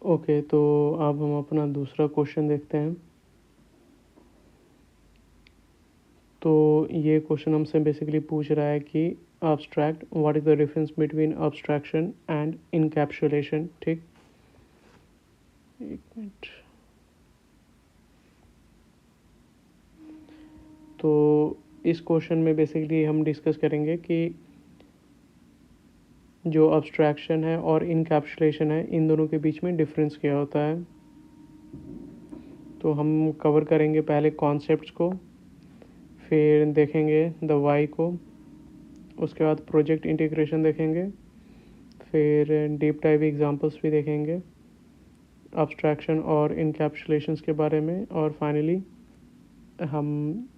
Okay, तो अब हम अपना दूसरा क्वेश्चन देखते हैं। तो ये क्वेश्चन हमसे बेसिकली पूछ रहा है कि abstract, what is the difference between abstraction and encapsulation. ठीक, एक मिनट। तो इस क्वेश्चन में बेसिकली हम डिस्कस करेंगे कि जो अब्स्ट्रैक्शन है और इनकैप्सुलेशन है, इन दोनों के बीच में डिफरेंस क्या होता है। तो हम कवर करेंगे पहले कॉन्सेप्ट्स को, फिर देखेंगे द वाई को, उसके बाद प्रोजेक्ट इंटीग्रेशन देखेंगे, फिर डीप डाइव एग्जांपल्स भी देखेंगे अब्स्ट्रैक्शन और इनकैप्सुलेशंस के बारे में, और फाइनली हम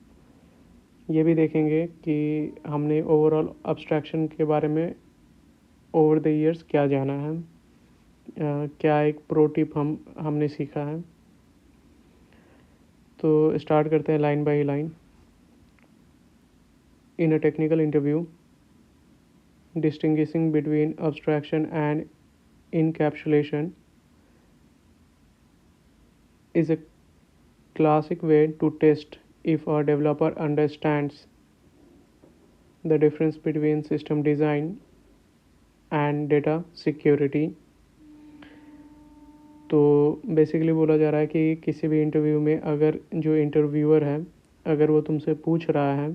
ये भी देखेंगे कि हमने ओवरऑल अब्स्ट्रैक्शन के बारे में ओवर द ईयर्स क्या जाना है, क्या एक प्रो टिप हमने सीखा है। तो स्टार्ट करते हैं line by line. In a technical interview, distinguishing between abstraction and encapsulation is a classic way to test if a developer understands the difference between system design and data security। तो basically बोला जा रहा है कि किसी भी interview में अगर जो इंटरव्यूअर है, अगर वो तुमसे पूछ रहा है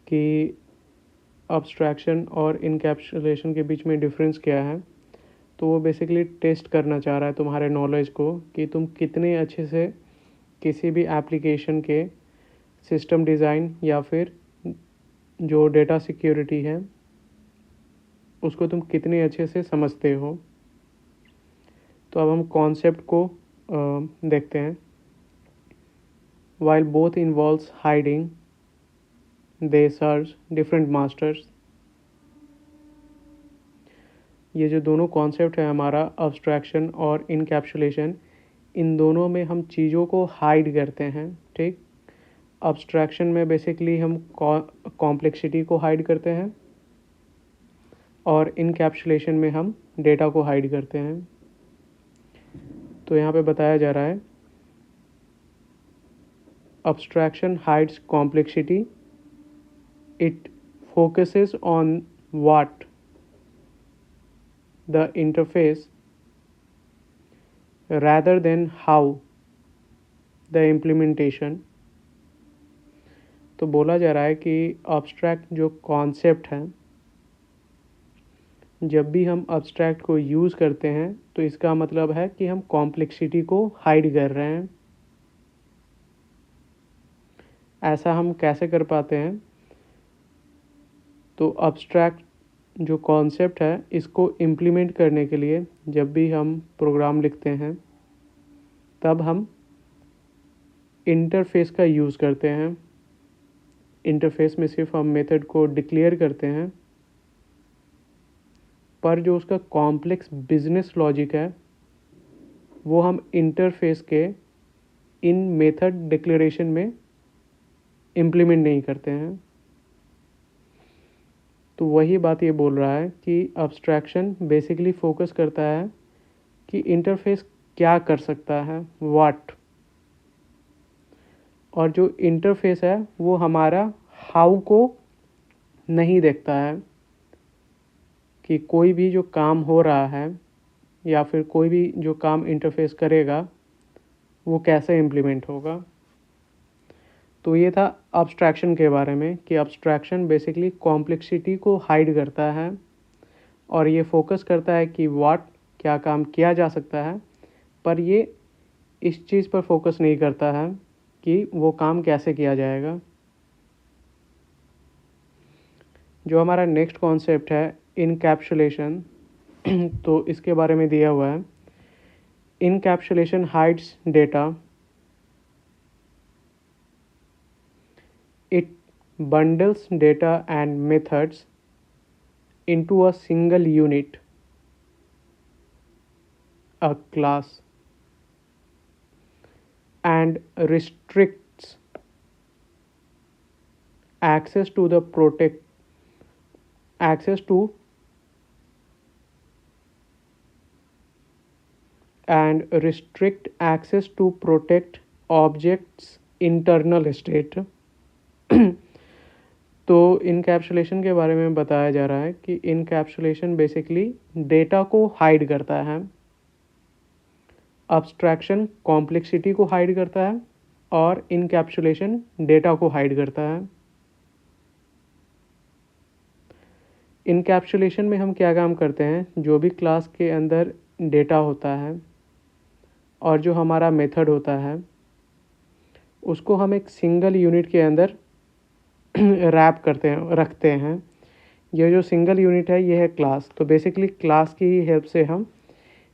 कि अब्स्ट्रैक्शन और इनकैप्सुलेशन के बीच में डिफरेंस क्या है, तो वो बेसिकली टेस्ट करना चाह रहा है तुम्हारे नॉलेज को कि तुम कितने अच्छे से किसी भी एप्लीकेशन के सिस्टम डिज़ाइन या फिर जो डेटा सिक्योरिटी है उसको तुम कितने अच्छे से समझते हो। तो अब हम कॉन्सेप्ट को देखते हैं। वाइल बोथ इन्वॉल्व्स हाइडिंग, दे सर्व डिफरेंट मास्टर्स। ये जो दोनों कॉन्सेप्ट है हमारा, अब्स्ट्रैक्शन और इनकैप्सुलेशन, इन दोनों में हम चीज़ों को हाइड करते हैं। ठीक, अब्स्ट्रैक्शन में बेसिकली हम कॉम्प्लेक्सिटी को हाइड करते हैं और इनकैप्सुलेशन में हम डेटा को हाइड करते हैं। तो यहाँ पे बताया जा रहा है abstraction hides complexity, it focuses on what the interface rather than how the implementation। तो बोला जा रहा है कि abstract जो कॉन्सेप्ट है, जब भी हम abstract को यूज़ करते हैं तो इसका मतलब है कि हम कॉम्प्लेक्सिटी को हाइड कर रहे हैं। ऐसा हम कैसे कर पाते हैं? तो abstract जो कॉन्सेप्ट है इसको इम्प्लीमेंट करने के लिए जब भी हम प्रोग्राम लिखते हैं तब हम इंटरफेस का यूज़ करते हैं। इंटरफेस में सिर्फ हम मेथड को डिक्लेयर करते हैं, पर जो उसका कॉम्प्लेक्स बिजनेस लॉजिक है वो हम इंटरफेस के इन मेथड डिक्लेरेशन में इम्प्लीमेंट नहीं करते हैं। तो वही बात ये बोल रहा है कि अब्स्ट्रैक्शन बेसिकली फोकस करता है कि इंटरफेस क्या कर सकता है, व्हाट, और जो इंटरफेस है वो हमारा हाउ को नहीं देखता है कि कोई भी जो काम हो रहा है या फिर कोई भी जो काम इंटरफेस करेगा वो कैसे इम्प्लीमेंट होगा। तो ये था अब्स्ट्रैक्शन के बारे में कि अब्स्ट्रैक्शन बेसिकली कॉम्प्लेक्सिटी को हाइड करता है और ये फोकस करता है कि व्हाट, क्या काम किया जा सकता है, पर ये इस चीज़ पर फोकस नहीं करता है कि वो काम कैसे किया जाएगा। जो हमारा नेक्स्ट कॉन्सेप्ट है इनकैप्सुलेशन, तो इसके बारे में दिया हुआ है। Encapsulation hides data, it bundles data and methods into a single unit, a class, and restricts access to the access to and restrict access to protect objects internal state. तो encapsulation के बारे में बताया जा रहा है कि इनकैप्सुलेशन बेसिकली डेटा को हाइड करता है, अब्स्ट्रैक्शन कॉम्प्लेक्सिटी को हाइड करता है और इनकैप्सुलेशन डेटा को हाइड करता है। इनकैप्सुलेशन में हम क्या काम करते हैं, जो भी क्लास के अंदर डेटा होता है और जो हमारा मेथड होता है उसको हम एक सिंगल यूनिट के अंदर रैप करते हैं, रखते हैं। ये जो सिंगल यूनिट है ये है क्लास। तो बेसिकली क्लास की ही हेल्प से हम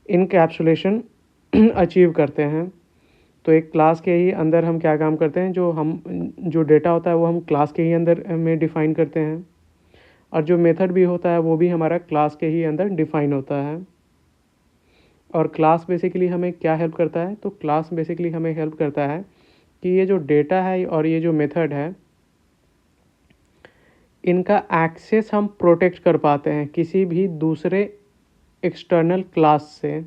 इनकैप्सुलेशन अचीव करते हैं। तो एक क्लास के ही अंदर हम क्या काम करते हैं, जो डेटा होता है वो हम क्लास के ही अंदर में डिफ़ाइन करते हैं और जो मेथड भी होता है वो भी हमारा क्लास के ही अंदर डिफ़ाइन होता है। और क्लास बेसिकली हमें क्या हेल्प करता है, तो क्लास बेसिकली हमें हेल्प करता है कि ये जो डेटा है और ये जो मेथड है इनका एक्सेस हम प्रोटेक्ट कर पाते हैं किसी भी दूसरे एक्सटर्नल क्लास से।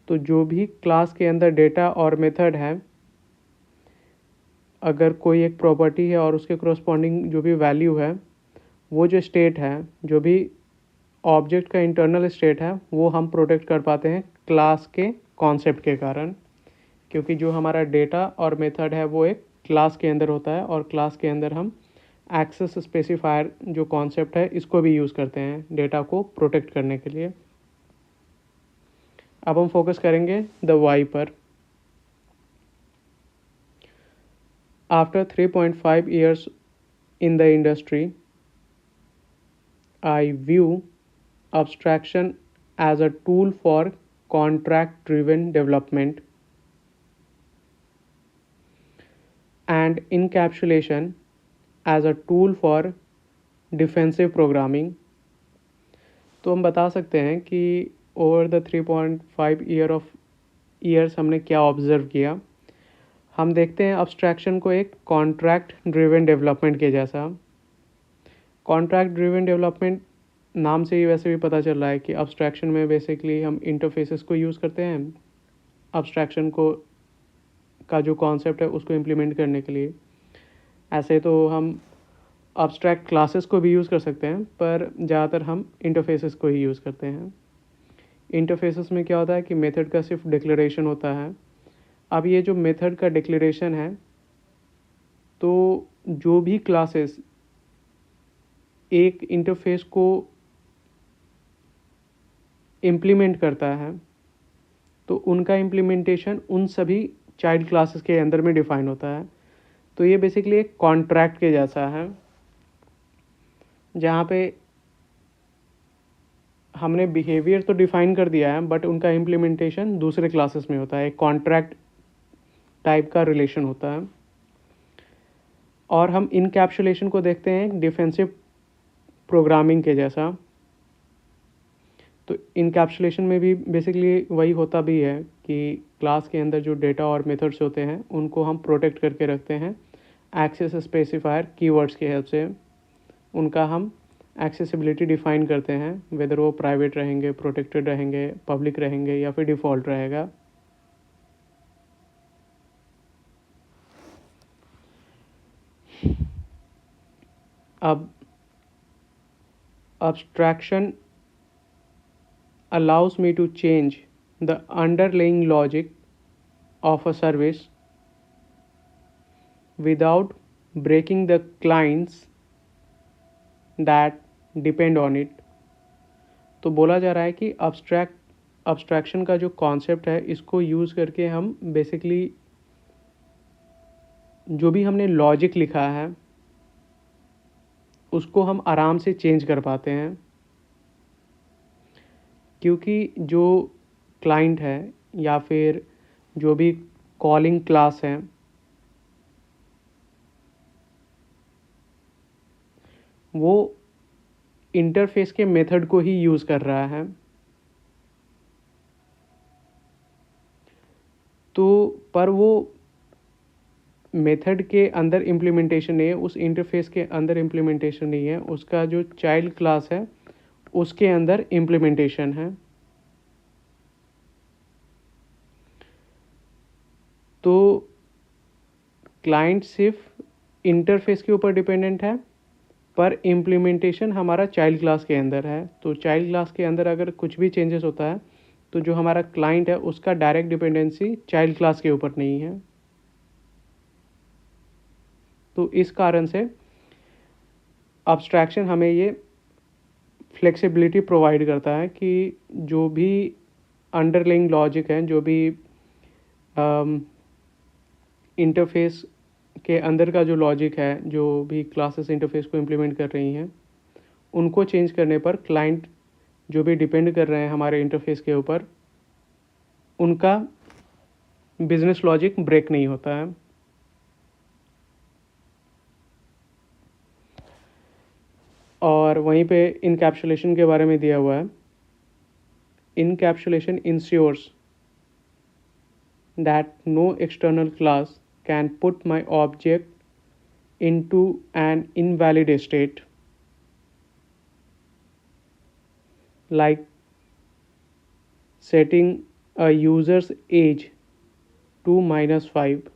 तो जो भी क्लास के अंदर डेटा और मेथड है, अगर कोई एक प्रॉपर्टी है और उसके करस्पॉन्डिंग जो भी वैल्यू है, वो जो स्टेट है, जो भी ऑब्जेक्ट का इंटरनल स्टेट है, वो हम प्रोटेक्ट कर पाते हैं क्लास के कॉन्सेप्ट के कारण। क्योंकि जो हमारा डेटा और मेथड है वो एक क्लास के अंदर होता है और क्लास के अंदर हम एक्सेस स्पेसिफायर जो कॉन्सेप्ट है इसको भी यूज़ करते हैं डेटा को प्रोटेक्ट करने के लिए। अब हम फोकस करेंगे द वाई पर। After 3.5 years in the industry, I view abstraction as a tool for contract-driven development and encapsulation as a tool for defensive programming। तो हम बता सकते हैं कि ओवर द 3.5 years हमने क्या ऑब्ज़र्व किया। हम देखते हैं अब्स्ट्रैक्शन को एक कॉन्ट्रैक्ट ड्रिवन डेवलपमेंट के जैसा। कॉन्ट्रैक्ट ड्रिवन डेवलपमेंट नाम से ही वैसे भी पता चल रहा है कि अब्स्ट्रैक्शन में बेसिकली हम इंटरफेसेस को यूज़ करते हैं अब्स्ट्रैक्शन को का जो कॉन्सेप्ट है उसको इम्प्लीमेंट करने के लिए। ऐसे तो हम अब्स्ट्रैक्ट क्लासेस को भी यूज़ कर सकते हैं, पर ज़्यादातर हम इंटरफेसेस को ही यूज़ करते हैं। इंटरफेसेस में क्या होता है कि मेथड का सिर्फ डिक्लेरेशन होता है। अब ये जो मेथड का डिक्लेरेशन है, तो जो भी क्लासेस एक इंटरफेस को इम्प्लीमेंट करता है तो उनका इम्प्लीमेंटेशन उन सभी चाइल्ड क्लासेस के अंदर में डिफाइन होता है। तो ये बेसिकली एक कॉन्ट्रैक्ट के जैसा है जहाँ पे हमने बिहेवियर तो डिफाइन कर दिया है बट उनका इम्प्लीमेंटेशन दूसरे क्लासेस में होता है। एक कॉन्ट्रैक्ट टाइप का रिलेशन होता है। और हम इनकैप्सुलेशन को देखते हैं डिफेंसिव प्रोग्रामिंग के जैसा। तो इनकैप्सुलेशन में भी बेसिकली वही होता भी है कि क्लास के अंदर जो डेटा और मेथड्स होते हैं उनको हम प्रोटेक्ट करके रखते हैं एक्सेस स्पेसिफायर कीवर्ड्स की हेल्प से। उनका हम एक्सेसिबिलिटी डिफाइन करते हैं, वेदर वो प्राइवेट रहेंगे, प्रोटेक्टेड रहेंगे, पब्लिक रहेंगे या फिर डिफ़ॉल्ट रहेगा। अब abstraction allows me to change the underlying logic of a service without breaking the clients that depend on it। तो बोला जा रहा है कि abstraction का जो कॉन्सेप्ट है इसको यूज़ करके हम बेसिकली जो भी हमने लॉजिक लिखा है उसको हम आराम से चेंज कर पाते हैं। क्योंकि जो क्लाइंट है या फिर जो भी कॉलिंग क्लास है वो इंटरफेस के मेथड को ही यूज़ कर रहा है। तो पर वो मेथड के अंदर इम्प्लीमेंटेशन नहीं है, उस इंटरफेस के अंदर इम्प्लीमेंटेशन नहीं है, उसका जो चाइल्ड क्लास है उसके अंदर इम्प्लीमेंटेशन है। तो क्लाइंट सिर्फ इंटरफेस के ऊपर डिपेंडेंट है, पर इम्प्लीमेंटेशन हमारा चाइल्ड क्लास के अंदर है। तो चाइल्ड क्लास के अंदर अगर कुछ भी चेंजेस होता है तो जो हमारा क्लाइंट है उसका डायरेक्ट डिपेंडेंसी चाइल्ड क्लास के ऊपर नहीं है। तो इस कारण से अब्स्ट्रैक्शन हमें ये फ्लेक्सिबिलिटी प्रोवाइड करता है कि जो भी अंडरलाइंग लॉजिक है, जो भी इंटरफेस के अंदर का जो लॉजिक है, जो भी क्लासेस इंटरफेस को इम्प्लीमेंट कर रही हैं, उनको चेंज करने पर क्लाइंट जो भी डिपेंड कर रहे हैं हमारे इंटरफेस के ऊपर, उनका बिजनेस लॉजिक ब्रेक नहीं होता है। और वहीं पे इनकैप्सुलेशन के बारे में दिया हुआ है, encapsulation ensures that no external class can put my object into an invalid state, like setting a user's age to -5,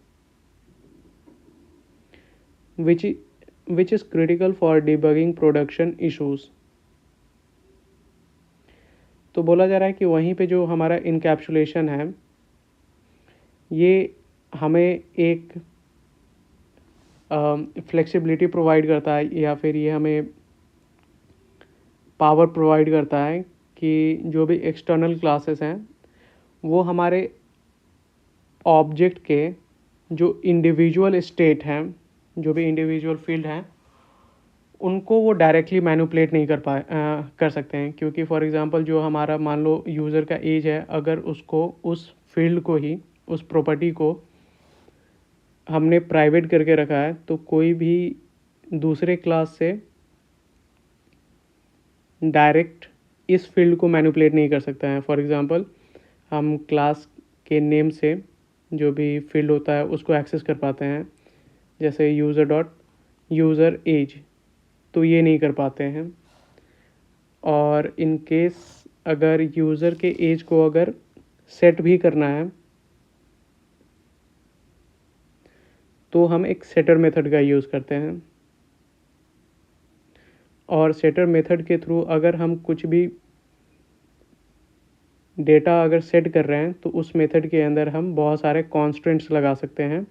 which is critical for debugging production issues। तो बोला जा रहा है कि वहीं पे जो हमारा इनकैप्सुलेशन है ये हमें एक फ्लेक्सिबिलिटी प्रोवाइड करता है, या फिर ये हमें पावर प्रोवाइड करता है कि जो भी एक्सटर्नल क्लासेस हैं वो हमारे ऑब्जेक्ट के जो इंडिविजुअल स्टेट हैं, जो भी इंडिविजुअल फील्ड हैं, उनको वो डायरेक्टली मैनिपुलेट नहीं कर सकते हैं। क्योंकि फॉर एग्जांपल जो हमारा मान लो यूज़र का एज है, अगर उसको उस फील्ड को ही, उस प्रॉपर्टी को हमने प्राइवेट करके रखा है, तो कोई भी दूसरे क्लास से डायरेक्ट इस फील्ड को मैनिपुलेट नहीं कर सकता है। फॉर एग्जांपल हम क्लास के नेम से जो भी फील्ड होता है उसको एक्सेस कर पाते हैं, जैसे यूज़र एज, तो ये नहीं कर पाते हैं। और इन केस अगर यूज़र के एज को अगर सेट भी करना है तो हम एक सेटर मेथड का यूज़ करते हैं, और सेटर मेथड के थ्रू अगर हम कुछ भी डेटा अगर सेट कर रहे हैं तो उस मेथड के अंदर हम बहुत सारे कॉन्स्टेंट्स लगा सकते हैं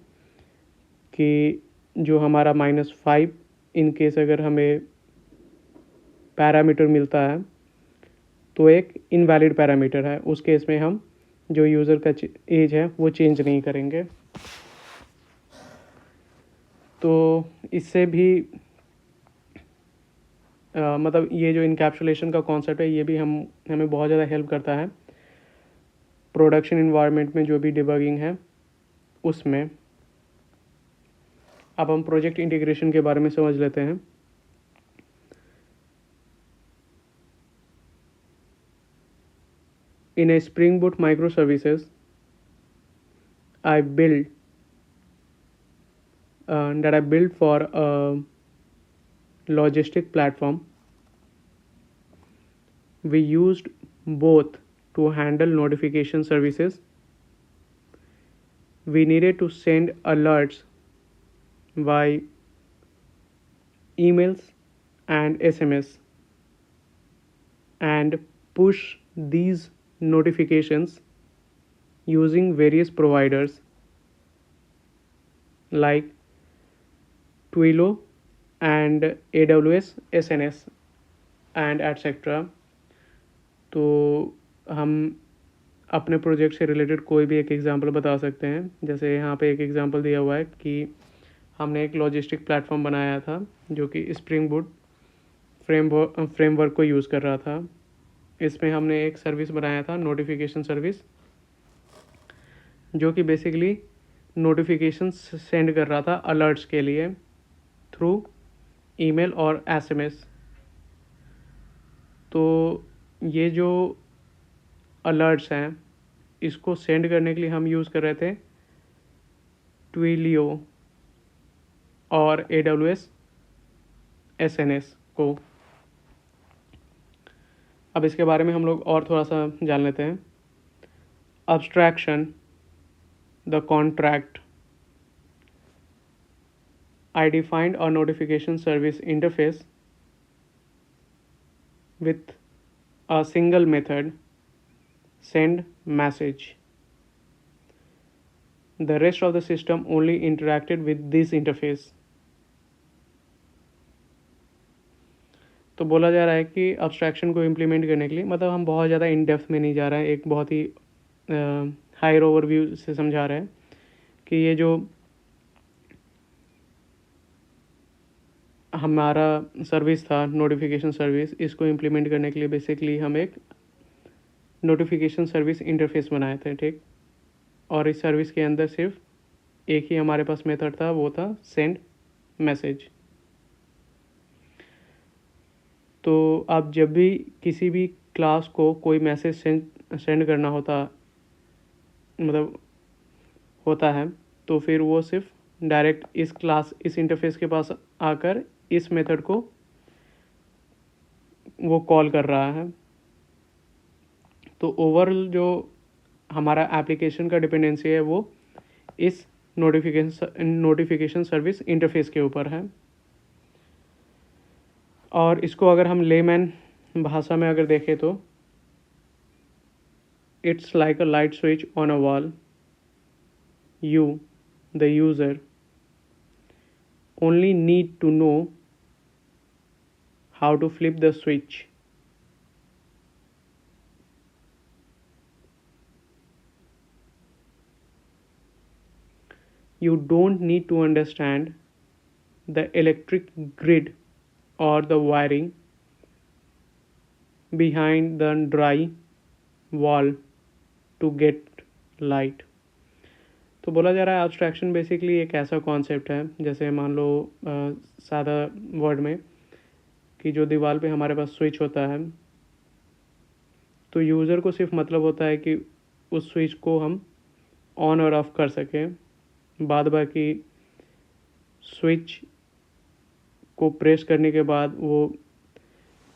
कि जो हमारा -5 इन केस अगर हमें पैरामीटर मिलता है तो एक इनवैलिड पैरामीटर है, उस केस में हम जो यूज़र का एज है वो चेंज नहीं करेंगे। तो इससे भी मतलब ये जो इनकैप्सुलेशन का कॉन्सेप्ट है ये भी हमें बहुत ज़्यादा हेल्प करता है प्रोडक्शन इन्वायरमेंट में जो भी डिबगिंग है उसमें। अब हम प्रोजेक्ट इंटीग्रेशन के बारे में समझ लेते हैं। In a Spring Boot microservices, I built for a logistic platform. We used both to handle notification services. We needed to send alerts by emails and SMS and push these notifications using various providers like Twilio and AWS SNS and etc। तो हम अपने project से related कोई भी एक example बता सकते हैं। जैसे यहाँ पे एक एग्जांपल दिया हुआ है कि हमने एक लॉजिस्टिक प्लेटफॉर्म बनाया था जो कि स्प्रिंग बूट फ्रेमवर्क को यूज़ कर रहा था। इसमें हमने एक सर्विस बनाया था, नोटिफिकेशन सर्विस, जो कि बेसिकली नोटिफिकेशन सेंड कर रहा था अलर्ट्स के लिए थ्रू ईमेल और एसएमएस। तो ये जो अलर्ट्स हैं इसको सेंड करने के लिए हम यूज़ कर रहे थे ट्विलियो और AWS SNS को। अब इसके बारे में हम लोग और थोड़ा सा जान लेते हैं। Abstraction the contract. I defined a notification service interface with a single method, send message. The rest of the system only interacted with this interface. तो बोला जा रहा है कि अब्स्ट्रैक्शन को इम्प्लीमेंट करने के लिए, मतलब हम बहुत ज़्यादा इन डेप्थ में नहीं जा रहे हैं, एक बहुत ही हायर ओवरव्यू से समझा रहे हैं कि ये जो हमारा सर्विस था नोटिफिकेशन सर्विस, इसको इम्प्लीमेंट करने के लिए बेसिकली हम एक नोटिफिकेशन सर्विस इंटरफेस बनाए थे, ठीक। और इस सर्विस के अंदर सिर्फ एक ही हमारे पास मेथड था, वो था सेंड मैसेज। तो आप जब भी किसी भी क्लास को कोई मैसेज सेंड करना होता, मतलब होता है, तो फिर वो सिर्फ डायरेक्ट इस इंटरफेस के पास आकर इस मेथड को वो कॉल कर रहा है। तो ओवरऑल जो हमारा एप्लीकेशन का डिपेंडेंसी है वो इस नोटिफिकेशन सर्विस इंटरफेस के ऊपर है। और इसको अगर हम लेमैन भाषा में अगर देखें तो it's like a light switch on a wall. You the user only need to know how to flip the switch. You don't need to understand the electric grid or the wiring behind the dry wall to get light. तो बोला जा रहा है abstraction basically एक ऐसा concept है, जैसे मान लो सादा वर्ड में कि जो दीवार पे हमारे पास स्विच होता है, तो यूज़र को सिर्फ मतलब होता है कि उस स्विच को हम ऑन और ऑफ कर सकें। बाद बाकी स्विच को प्रेस करने के बाद वो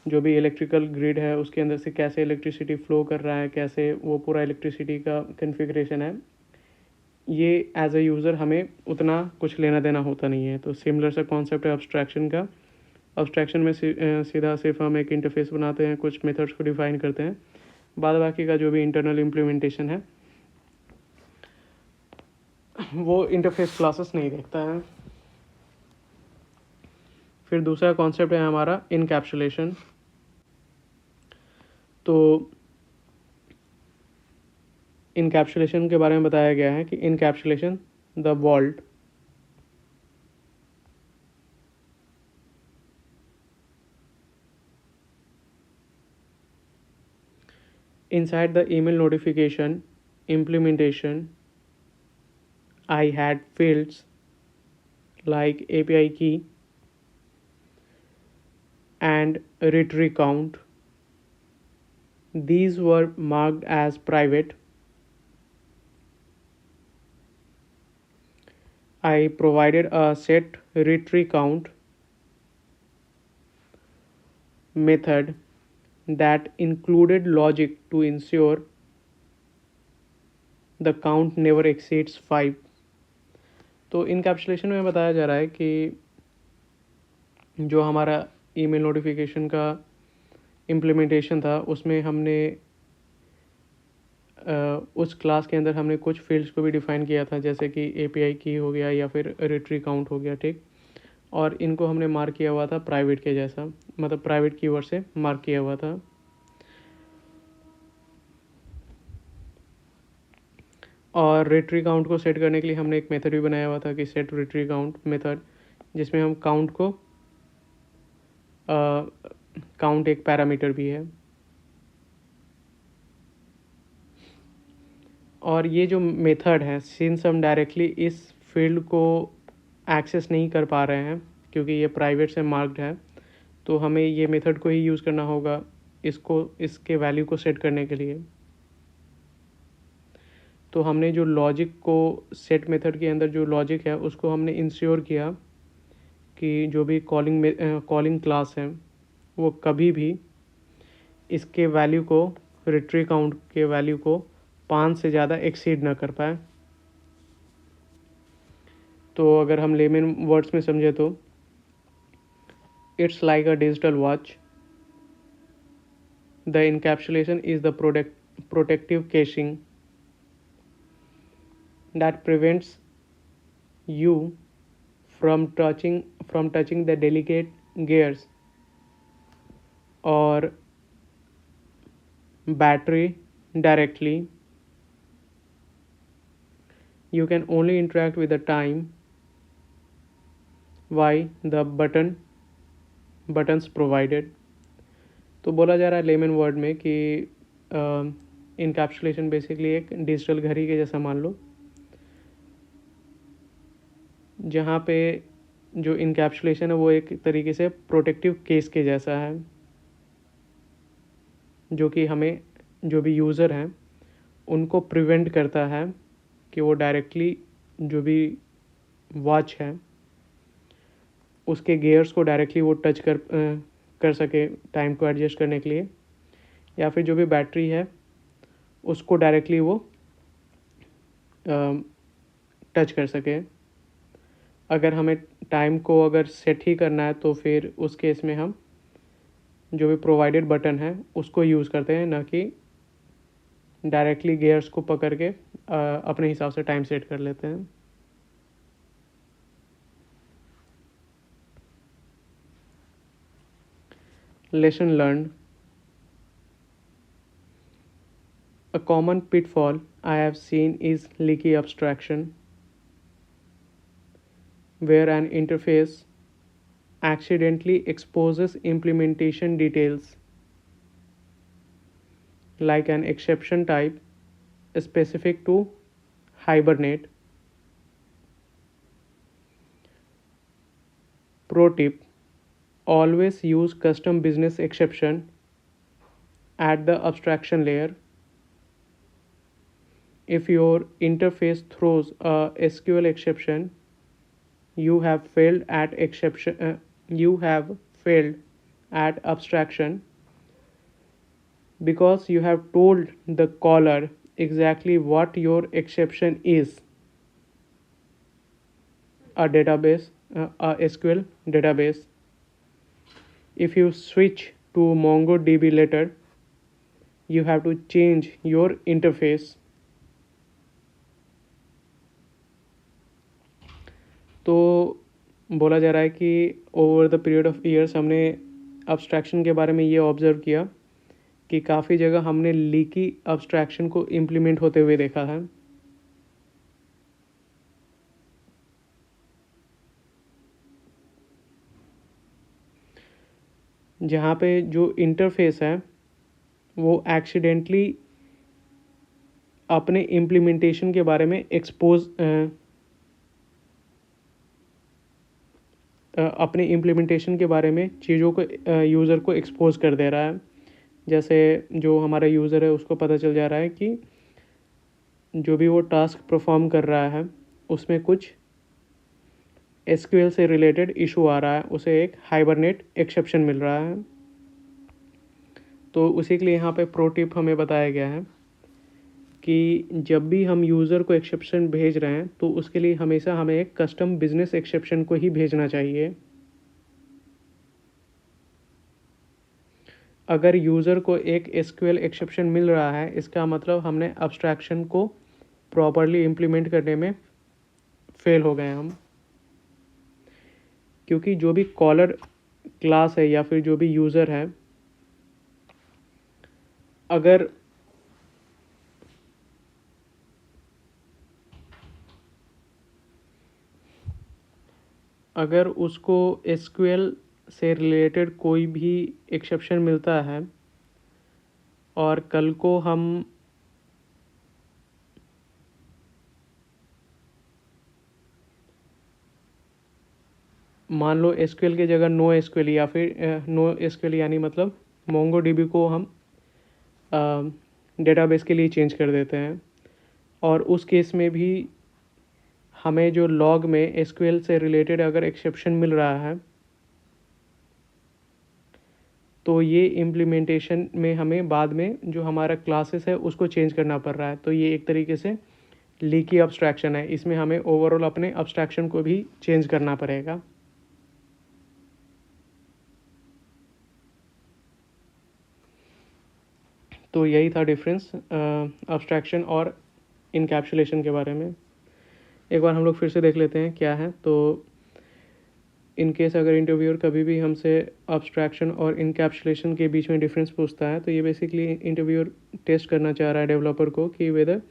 जो भी इलेक्ट्रिकल ग्रिड है उसके अंदर से कैसे इलेक्ट्रिसिटी फ्लो कर रहा है, कैसे वो पूरा इलेक्ट्रिसिटी का कन्फिग्रेशन है, ये एज अ यूज़र हमें उतना कुछ लेना देना होता नहीं है। तो सिमिलर सा कॉन्सेप्ट है अब्स्ट्रैक्शन का। अब्स्ट्रैक्शन में सीधा सिर्फ हम एक इंटरफेस बनाते हैं, कुछ मेथड्स को डिफाइन करते हैं, बाद बाकी का जो भी इंटरनल इम्प्लीमेंटेशन है वो इंटरफेस क्लासेस नहीं देखता है। फिर दूसरा कॉन्सेप्ट है हमारा इनकैप्सुलेशन। तो इनकैप्सुलेशन के बारे में बताया गया है कि encapsulation the vault inside the email notification implementation. I had fields like API key and retry count. These were marked as private. I provided a set retry count method that included logic to ensure the count never exceeds 5. तो encapsulation में बताया जा रहा है कि जो हमारा email notification का इम्प्लीमेंटेशन था उसमें हमने उस क्लास के अंदर हमने कुछ फील्ड्स को भी डिफ़ाइन किया था, जैसे कि API की हो गया या फिर रिट्री काउंट हो गया, ठीक। और इनको हमने मार्क किया हुआ था प्राइवेट के जैसा, मतलब प्राइवेट कीवर्ड से मार्क किया हुआ था। और रिट्री काउंट को सेट करने के लिए हमने एक मेथड भी बनाया हुआ था कि सेट रिट्री काउंट मेथड, जिसमें हम काउंट को काउंट एक पैरामीटर भी है। और ये जो मेथड है, सिंस हम डायरेक्टली इस फील्ड को एक्सेस नहीं कर पा रहे हैं क्योंकि ये प्राइवेट से मार्क्ड है, तो हमें ये मेथड को ही यूज़ करना होगा इसके वैल्यू को सेट करने के लिए। तो हमने जो लॉजिक को सेट मेथड के अंदर जो लॉजिक है उसको हमने इंश्योर किया कि जो भी कॉलिंग क्लास है वो कभी भी इसके वैल्यू को रिट्री काउंट के वैल्यू को 5 से ज़्यादा एक्सीड ना कर पाए। तो अगर हम लेमन वर्ड्स में समझे तो it's like a digital watch. The encapsulation is the protective casing that prevents you from touching the delicate gears or battery directly. You can only interact with the time by the buttons provided. तो बोला जा रहा है lemon word में कि encapsulation basically एक digital घड़ी के जैसा मान लो, जहाँ पे जो इनकैप्सुलेशन है वो एक तरीके से प्रोटेक्टिव केस के जैसा है, जो कि हमें जो भी यूज़र हैं उनको प्रिवेंट करता है कि वो डायरेक्टली जो भी वॉच है उसके गियर्स को डायरेक्टली वो टच कर सके टाइम को एडजस्ट करने के लिए, या फिर जो भी बैटरी है उसको डायरेक्टली वो टच कर सके. अगर हमें टाइम को अगर सेट ही करना है तो फिर उस केस में हम जो भी प्रोवाइडेड बटन है उसको यूज़ करते हैं, ना कि डायरेक्टली गियर्स को पकड़ के अपने हिसाब से टाइम सेट कर लेते हैं. Lesson learned. A common pitfall I have seen is leaky abstraction, where an interface accidentally exposes implementation details like an exception type specific to Hibernate. Pro tip: always use custom business exception at the abstraction layer. If your interface throws a SQL exception, you have failed at abstraction because you have told the caller exactly what your exception is. A SQL database. If you switch to MongoDB later, you have to change your interface. तो बोला जा रहा है कि over the period of years हमने abstraction के बारे में ये ऑब्ज़र्व किया कि काफ़ी जगह हमने लीकी अब्स्ट्रैक्शन को इम्प्लीमेंट होते हुए देखा है. जहाँ पे जो इंटरफेस है वो एक्सीडेंटली अपने इम्प्लीमेंटेशन के बारे में अपने इम्प्लीमेंटेशन के बारे में चीज़ों को यूज़र को एक्सपोज कर दे रहा है. जैसे जो हमारा यूज़र है उसको पता चल जा रहा है कि जो भी वो टास्क परफॉर्म कर रहा है उसमें कुछ SQL से रिलेटेड इशू आ रहा है, उसे एक हाइबरनेट एक्सेप्शन मिल रहा है. तो उसी के लिए यहाँ पे प्रो टिप हमें बताया गया है कि जब भी हम यूज़र को एक्सेप्शन भेज रहे हैं तो उसके लिए हमेशा हमें एक कस्टम बिजनेस एक्सेप्शन को ही भेजना चाहिए. अगर यूज़र को एक SQL एक्सेप्शन मिल रहा है, इसका मतलब हमने अब्स्ट्रैक्शन को प्रॉपरली इम्प्लीमेंट करने में फेल हो गए हम, क्योंकि जो भी कॉलर क्लास है या फिर जो भी यूज़र है, अगर उसको SQL से रिलेटेड कोई भी एक्सेप्शन मिलता है और कल को हम मान लो SQL की जगह नो SQL या फिर नो SQL यानी मतलब MongoDB को हम डेटाबेस के लिए चेंज कर देते हैं, और उस केस में भी हमें जो लॉग में SQL से रिलेटेड अगर एक्सेप्शन मिल रहा है तो ये इम्प्लीमेंटेशन में हमें बाद में जो हमारा क्लासेस है उसको चेंज करना पड़ रहा है. तो ये एक तरीके से लीकी अब्स्ट्रैक्शन है, इसमें हमें ओवरऑल अपने अब्स्ट्रैक्शन को भी चेंज करना पड़ेगा। तो यही था डिफरेंस अब्स्ट्रैक्शन और इनकैप्सुलेशन के बारे में। एक बार हम लोग फिर से देख लेते हैं क्या है। तो इन केस अगर इंटरव्यूअर कभी भी हमसे अब्स्ट्रैक्शन और इनकैप्सुलेशन के बीच में डिफरेंस पूछता है, तो ये बेसिकली इंटरव्यूअर टेस्ट करना चाह रहा है डेवलपर को कि वेदर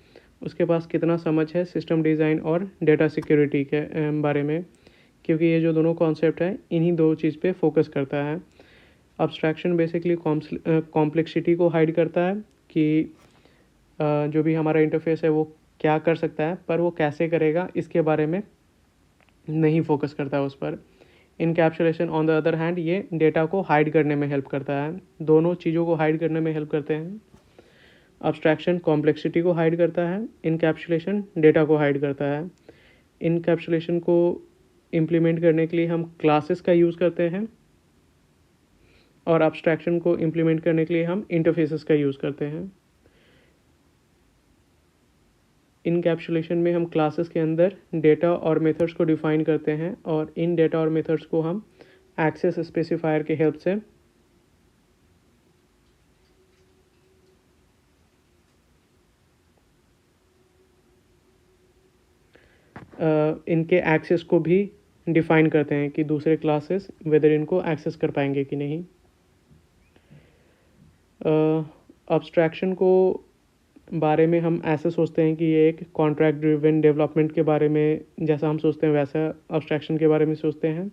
उसके पास कितना समझ है सिस्टम डिज़ाइन और डेटा सिक्योरिटी के बारे में, क्योंकि ये जो दोनों कॉन्सेप्ट है इन्हीं दो चीज़ पे फोकस करता है। अब्स्ट्रैक्शन बेसिकली कॉम्प्लेक्सिटी को हाइड करता है कि जो भी हमारा इंटरफेस है वो क्या कर सकता है, पर वो कैसे करेगा इसके बारे में नहीं फोकस करता है उस पर। Encapsulation on the other hand ये डेटा को हाइड करने में हेल्प करता है, दोनों चीज़ों को हाइड करने में हेल्प करते हैं। अब्स्ट्रैक्शन कॉम्प्लेक्सिटी को हाइड करता है, इनकैप्सुलेशन डेटा को हाइड करता है। इनकैप्सुलेशन को इम्प्लीमेंट करने के लिए हम क्लासेस का यूज़ करते हैं और अब्स्ट्रैक्शन को इम्प्लीमेंट करने के लिए हम इंटरफेसेस का यूज़ करते हैं। इनकैप्सुलेशन में हम क्लासेस के अंदर डेटा और मेथड्स को डिफाइन करते हैं और इन डेटा और मेथड्स को हम एक्सेस स्पेसिफायर के हेल्प से इनके एक्सेस को भी डिफाइन करते हैं कि दूसरे क्लासेस वेदर इनको एक्सेस कर पाएंगे कि नहीं। अब्स्ट्रैक्शन को बारे में हम ऐसे सोचते हैं कि ये एक कॉन्ट्रैक्ट ड्रिवन डेवलपमेंट के बारे में जैसा हम सोचते हैं वैसा अब्स्ट्रैक्शन के बारे में सोचते हैं।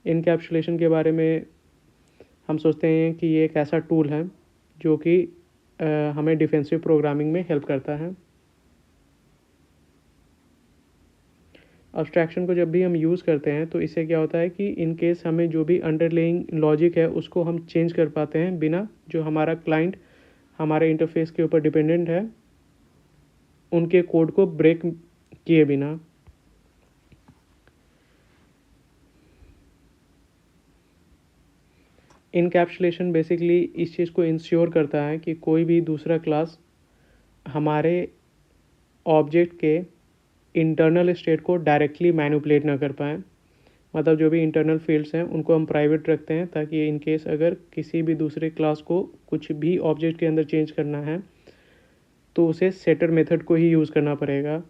इनकैप्सुलेशन के बारे में हम सोचते हैं कि ये एक ऐसा टूल है जो कि हमें डिफेंसिव प्रोग्रामिंग में हेल्प करता है। अब्स्ट्रैक्शन को जब भी हम यूज़ करते हैं तो इससे क्या होता है कि इन केस हमें जो भी अंडरलेइंग लॉजिक है उसको हम चेंज कर पाते हैं बिना जो हमारा क्लाइंट हमारे इंटरफेस के ऊपर डिपेंडेंट है उनके कोड को ब्रेक किए बिना। इनकैप्सुलेशन बेसिकली इस चीज़ को इंश्योर करता है कि कोई भी दूसरा क्लास हमारे ऑब्जेक्ट के इंटरनल स्टेट को डायरेक्टली मैनिपुलेट ना कर पाए। मतलब जो भी इंटरनल फील्ड्स हैं उनको हम प्राइवेट रखते हैं ताकि इन केस अगर किसी भी दूसरे क्लास को कुछ भी ऑब्जेक्ट के अंदर चेंज करना है तो उसे सेटर मेथड को ही यूज़ करना पड़ेगा।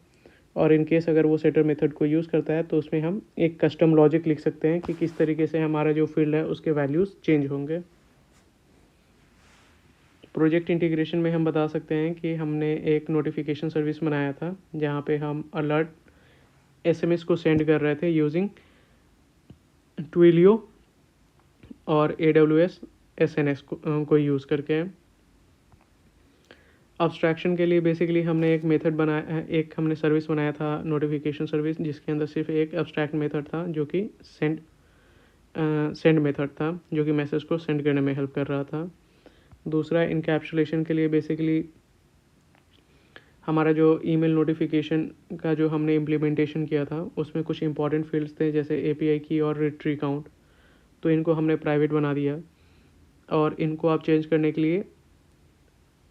और इन केस अगर वो सेटर मेथड को यूज़ करता है तो उसमें हम एक कस्टम लॉजिक लिख सकते हैं कि किस तरीके से हमारा जो फील्ड है उसके वैल्यूज़ चेंज होंगे। प्रोजेक्ट इंटीग्रेशन में हम बता सकते हैं कि हमने एक नोटिफिकेशन सर्विस बनाया था जहाँ पे हम अलर्ट एसएमएस को सेंड कर रहे थे यूजिंग ट्विलियो और AWS SNS को यूज़ करके। अब्स्ट्रैक्शन के लिए बेसिकली हमने एक मेथड बनाया, एक हमने सर्विस बनाया था नोटिफिकेशन सर्विस जिसके अंदर सिर्फ एक अब्स्ट्रैक्ट मेथड था जो कि सेंड मेथड था जो कि मैसेज को सेंड करने में हेल्प कर रहा था। दूसरा इनकैप्सुलेशन के लिए बेसिकली हमारा जो ईमेल नोटिफिकेशन का जो हमने इम्प्लीमेंटेशन किया था उसमें कुछ इंपॉर्टेंट फील्ड्स थे जैसे API की और रिट्री काउंट, तो इनको हमने प्राइवेट बना दिया और इनको आप चेंज करने के लिए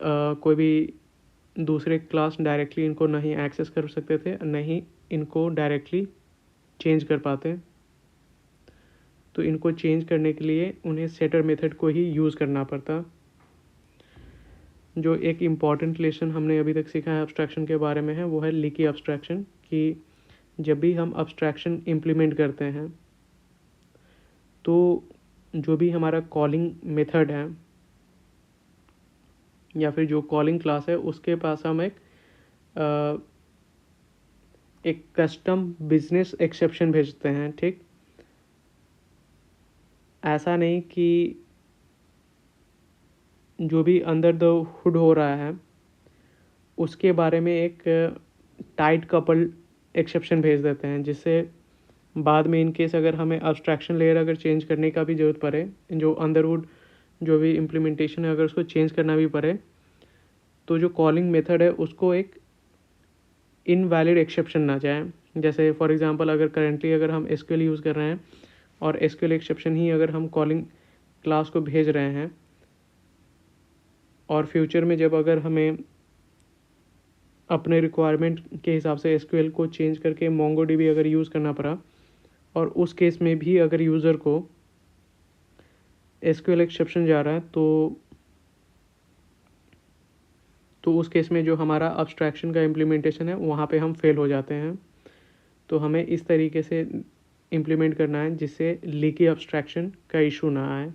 कोई भी दूसरे क्लास डायरेक्टली इनको नहीं एक्सेस कर सकते थे, नहीं इनको डायरेक्टली चेंज कर पाते। तो इनको चेंज करने के लिए उन्हें सेटर मेथड को ही यूज़ करना पड़ता। जो एक इम्पॉर्टेंट लेसन हमने अभी तक सीखा है अब्स्ट्रैक्शन के बारे में है वो है लीकी अब्स्ट्रैक्शन, कि जब भी हम अब्स्ट्रैक्शन इम्प्लीमेंट करते हैं तो जो भी हमारा कॉलिंग मेथड है या फिर जो कॉलिंग क्लास है उसके पास हम एक कस्टम बिजनेस एक्सेप्शन भेजते हैं। ठीक, ऐसा नहीं कि जो भी अंदर द हुड हो रहा है उसके बारे में एक टाइट कपल एक्सेप्शन भेज देते हैं जिससे बाद में इन केस अगर हमें अब्स्ट्रैक्शन लेयर अगर चेंज करने का भी ज़रूरत पड़े, जो अंडरवुड जो भी इम्प्लीमेंटेशन है अगर उसको चेंज करना भी पड़े तो जो कॉलिंग मेथड है उसको एक इनवैलिड एक्सेप्शन ना जाए। जैसे फॉर एग्जांपल अगर करेंटली अगर हम SQL यूज़ कर रहे हैं और SQL एक्सेप्शन ही अगर हम कॉलिंग क्लास को भेज रहे हैं और फ्यूचर में जब अगर हमें अपने रिक्वायरमेंट के हिसाब से एसक्यूएल को चेंज करके मोंगोडीबी अगर यूज़ करना पड़ा, और उस केस में भी अगर यूज़र को एसक्यूएल एक्सेप्शन जा रहा है, तो उस केस में जो हमारा अब्स्ट्रैक्शन का इम्प्लीमेंटेशन है वहाँ पे हम फेल हो जाते हैं। तो हमें इस तरीके से इम्प्लीमेंट करना है जिससे लीकी अब्स्ट्रैक्शन का इशू ना आए।